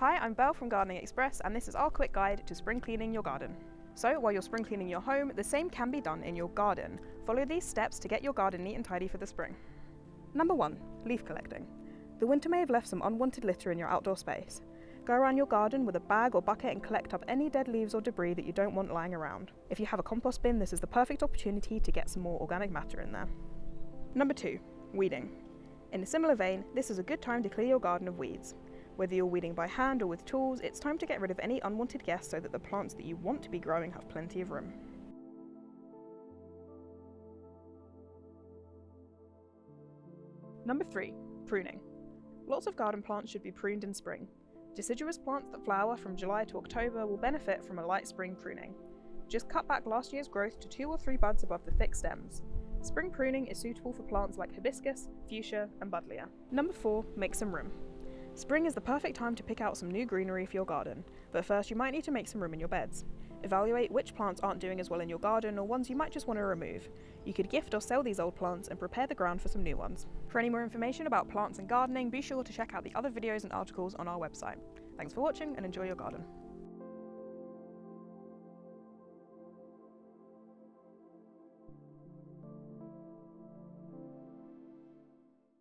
Hi, I'm Belle from Gardening Express, and this is our quick guide to spring cleaning your garden. So while you're spring cleaning your home, the same can be done in your garden. Follow these steps to get your garden neat and tidy for the spring. Number 1. Leaf collecting. The winter may have left some unwanted litter in your outdoor space. Go around your garden with a bag or bucket and collect up any dead leaves or debris that you don't want lying around. If you have a compost bin, this is the perfect opportunity to get some more organic matter in there. Number 2. Weeding. In a similar vein, this is a good time to clear your garden of weeds. Whether you're weeding by hand or with tools, it's time to get rid of any unwanted guests so that the plants that you want to be growing have plenty of room. Number 3. Pruning. Lots of garden plants should be pruned in spring. Deciduous plants that flower from July to October will benefit from a light spring pruning. Just cut back last year's growth to 2 or 3 buds above the thick stems. Spring pruning is suitable for plants like hibiscus, fuchsia and buddleia. Number 4. Make some room. Spring is the perfect time to pick out some new greenery for your garden, but first you might need to make some room in your beds. Evaluate which plants aren't doing as well in your garden or ones you might just want to remove. You could gift or sell these old plants and prepare the ground for some new ones. For any more information about plants and gardening, be sure to check out the other videos and articles on our website. Thanks for watching and enjoy your garden.